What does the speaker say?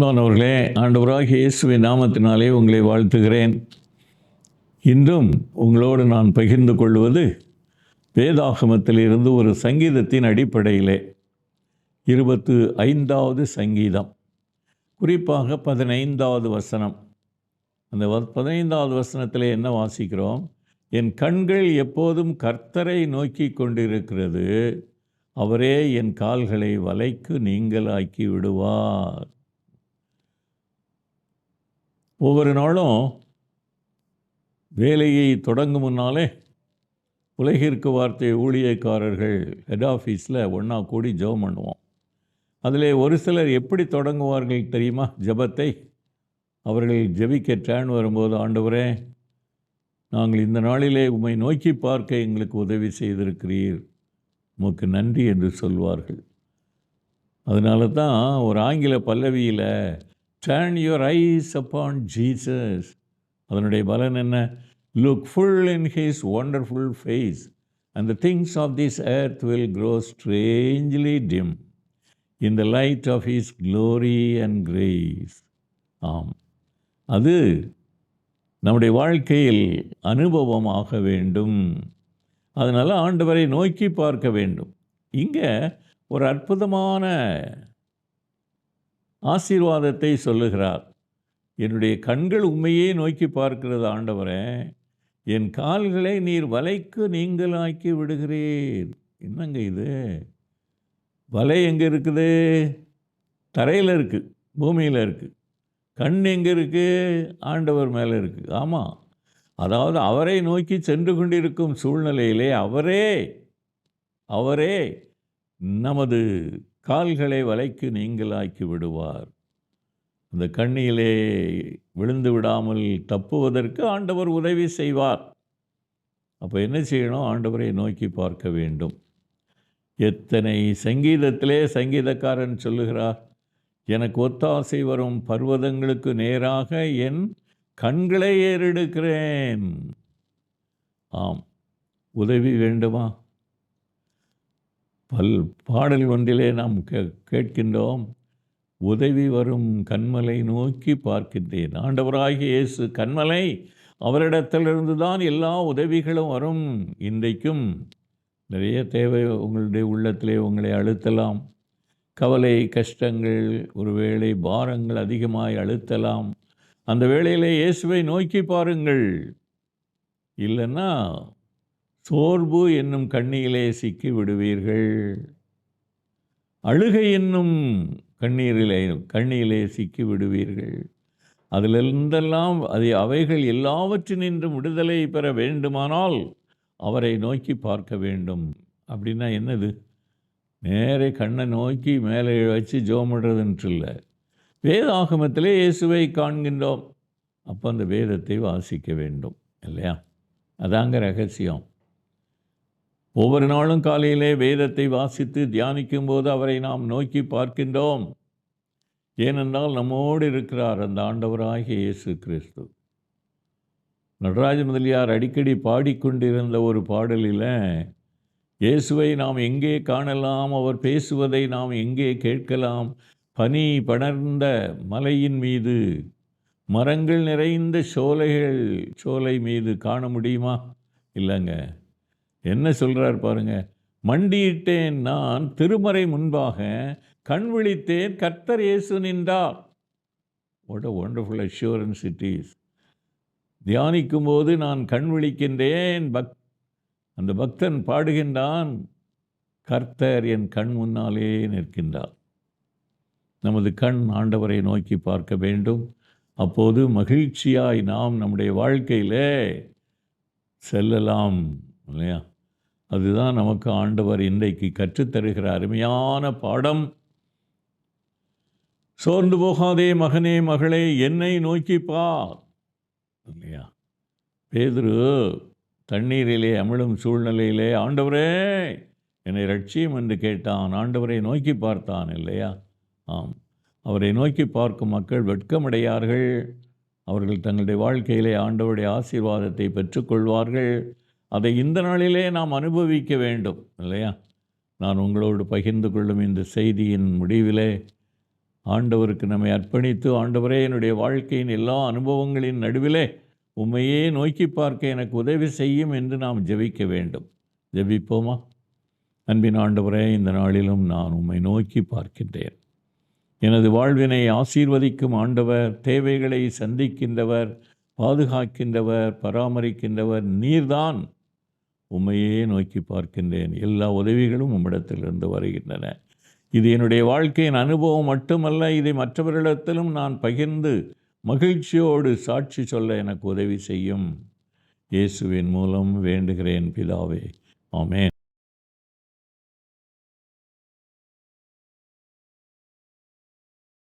அன்பானவர்களே, ஆண்டவராகிய இயேசுவின் நாமத்தினாலே உங்களை வாழ்த்துகிறேன். இன்றும் உங்களோடு நான் பகிர்ந்து கொள்வது வேதாகமத்திலிருந்து ஒரு சங்கீதத்தின் அடிப்படையிலே 25வது சங்கீதம், குறிப்பாக 15வது வசனம். அந்த 15வது வசனத்திலே என்ன வாசிக்கிறோம்? என் கண்கள் எப்போதும் கர்த்தரை நோக்கி கொண்டிருக்கிறது, அவரே என் கால்களை வலைக்கு நீங்கலாக்கி விடுவார். ஒவ்வொரு நாளும் வேலையை தொடங்கும் முன்னாலே உலகிற்கு வார்த்தை ஊழியக்காரர்கள் ஹெட் ஆஃபீஸில் ஒன்றா கூடி ஜெபம் பண்ணுவோம். அதில் ஒரு சிலர் எப்படி தொடங்குவார்கள் தெரியுமா? ஜெபத்தை அவர்கள் ஜெபிக்க டர்ன் வரும்போது, ஆண்டவரே, நாங்கள் இந்த நாளிலே உம்மை நோக்கி பார்க்க எங்களுக்கு உதவி செய்திருக்கிறீர், உமக்கு நன்றி என்று சொல்வார்கள். அதனால தான் ஒரு ஆங்கில பல்லவியில் turn your eyes upon Jesus, அதனுடைய பலன் என்ன? Look full in his wonderful face and the things of this earth will grow strangely dim in the light of his glory and grace. ஆம், அது நம்முடைய வாழ்க்கையில் அனுபவமாக வேண்டும். அதனால் ஆண்டவரை நோக்கி பார்க்க வேண்டும். இங்கே ஒரு அற்புதமான ஆசீர்வாதத்தை சொல்லுகிறார். என்னுடைய கண்கள் உண்மையே நோக்கி பார்க்கிறது ஆண்டவரே, என் கால்களை நீர் வலைக்கு நீங்களாக்கி விடுகிறீர். என்னங்க இது? வலை எங்கே இருக்குது? தரையில் இருக்குது, பூமியில் இருக்குது. கண் எங்கே இருக்குது? ஆண்டவர் மேலே இருக்குது. ஆமாம், அதாவது அவரை நோக்கி சென்று கொண்டிருக்கும் சூழ்நிலையிலே அவரே நமது கால்களை வலைக்கு நீங்களாக்கி விடுவார். அந்த கண்ணியிலே விழுந்து விடாமல் தப்புவதற்கு ஆண்டவர் உதவி செய்வார். அப்போ என்ன செய்யணும்? ஆண்டவரை நோக்கி பார்க்க வேண்டும். எத்தனை சங்கீதத்திலே சங்கீதக்காரன் சொல்லுகிறார், எனக்கு ஒத்தாசை வரும் பர்வதங்களுக்கு நேராக என் கண்களை ஏறெடுக்கிறேன். ஆம், உதவி வேண்டுமா? பாடல் ஒன்றிலே நாம் கேட்கின்றோம், உதவி வரும் கண்மலை நோக்கி பார்க்கின்றேன். ஆண்டவராகிய இயேசு கண்மலை, அவரிடத்திலிருந்து தான் எல்லா உதவிகளும் வரும். இன்றைக்கும் நிறைய தேவை உங்களுடைய உள்ளத்திலே உங்களை அழுத்தலாம். கவலை, கஷ்டங்கள், ஒருவேளை பாரங்கள் அதிகமாய் அழுத்தலாம். அந்த வேளையிலே இயேசுவை நோக்கி பாருங்கள். இல்லைன்னா சோர்வு என்னும் கண்ணீரிலே சிக்கி விடுவீர்கள். அழுகை என்னும் கண்ணீரிலே சிக்கி விடுவீர்கள். அதிலிருந்தெல்லாம் அவைகள் எல்லாவற்றினின்றும் விடுதலை பெற வேண்டுமானால் அவரை நோக்கி பார்க்க வேண்டும். அப்படின்னா என்னது? நேரே கண்ணை நோக்கி மேலே வச்சு ஜோமிடுறதுன்ட்டு இல்லை. வேதாகமத்திலே இயேசுவை காண்கின்றோம். அப்போ அந்த வேதத்தை வாசிக்க வேண்டும் இல்லையா? அதாங்க ரகசியம். ஒவ்வொரு நாளும் காலையிலே வேதத்தை வாசித்து தியானிக்கும் போது அவரை நாம் நோக்கி பார்க்கின்றோம். ஏனென்றால் நம்மோடு இருக்கிறார் அந்த ஆண்டவராகிய இயேசு கிறிஸ்து. நடராஜ முதலியார் அடிக்கடி பாடிக்கொண்டிருந்த ஒரு பாடலில், இயேசுவை நாம் எங்கே காணலாம், அவர் பேசுவதை நாம் எங்கே கேட்கலாம், பனி படர்ந்த மலையின் மீது, மரங்கள் நிறைந்த சோலை மீது காண முடியுமா? இல்லைங்க. என்ன சொல்கிறார் பாருங்க, மண்டியிட்டேன் நான் திருமறை முன்பாக, கண் விழித்தேன் கர்த்தர் இயேசு நின்றார். What a wonderful assurance it is. தியானிக்கும் போது நான் கண் விழிக்கின்றேன். அந்த பக்தன் பாடுகின்றான், கர்த்தர் என் கண் முன்னாலே நிற்கின்றார். நமது கண் ஆண்டவரை நோக்கி பார்க்க வேண்டும். அப்போது மகிழ்ச்சியாய் நாம் நம்முடைய வாழ்க்கையிலே செல்லலாம் இல்லையா? அதுதான் நமக்கு ஆண்டவர் இன்றைக்கு கற்றுத்தருகிற அருமையான பாடம். சோர்ந்து போகாதே மகனே மகளே, என்னை நோக்கி பார் இல்லையா? பேதுரு தண்ணீரிலே அமிழும் சூழ்நிலையிலே, ஆண்டவரே என்னை ரட்சியும் என்று கேட்டான். ஆண்டவரை நோக்கி பார்த்தான் இல்லையா? ஆம், அவரை நோக்கி பார்க்கும் மக்கள் வெட்கமடையார்கள். அவர்கள் தங்களுடைய வாழ்க்கையிலே ஆண்டவருடைய ஆசீர்வாதத்தை பெற்றுக்கொள்வார்கள். அதை இந்த நாளிலே நாம் அனுபவிக்க வேண்டும் இல்லையா? நான் உங்களோடு பகிர்ந்து கொள்ளும் இந்த செய்தியின் முடிவிலே ஆண்டவருக்கு நம்மை அர்ப்பணித்து, ஆண்டவரே என்னுடைய வாழ்க்கையின் எல்லா அனுபவங்களின் நடுவிலே உம்மையே நோக்கி பார்க்க எனக்கு உதவி செய்யும் என்று நாம் ஜெபிக்க வேண்டும். ஜெபிப்போமா? அன்பின் ஆண்டவரே, இந்த நாளிலும் நான் உம்மை நோக்கி பார்க்கின்றேன். எனது வாழ்வினை ஆசீர்வதிக்கும் ஆண்டவர், தேவைகளை சந்திக்கின்றவர், பாதுகாக்கின்றவர், பராமரிக்கின்றவர் நீர்தான். உம்மையே நோக்கி பார்க்கின்றேன். எல்லா உதவிகளும் உம்மிடத்திலிருந்து வருகின்றன. இது என்னுடைய வாழ்க்கையின் அனுபவம் மட்டுமல்ல, இதை மற்றவர்களிடத்திலும் நான் பகிர்ந்து மகிழ்ச்சியோடு சாட்சி சொல்ல எனக்கு உதவி செய்யும். இயேசுவின் மூலம் வேண்டுகிறேன் பிதாவே. ஆமென்.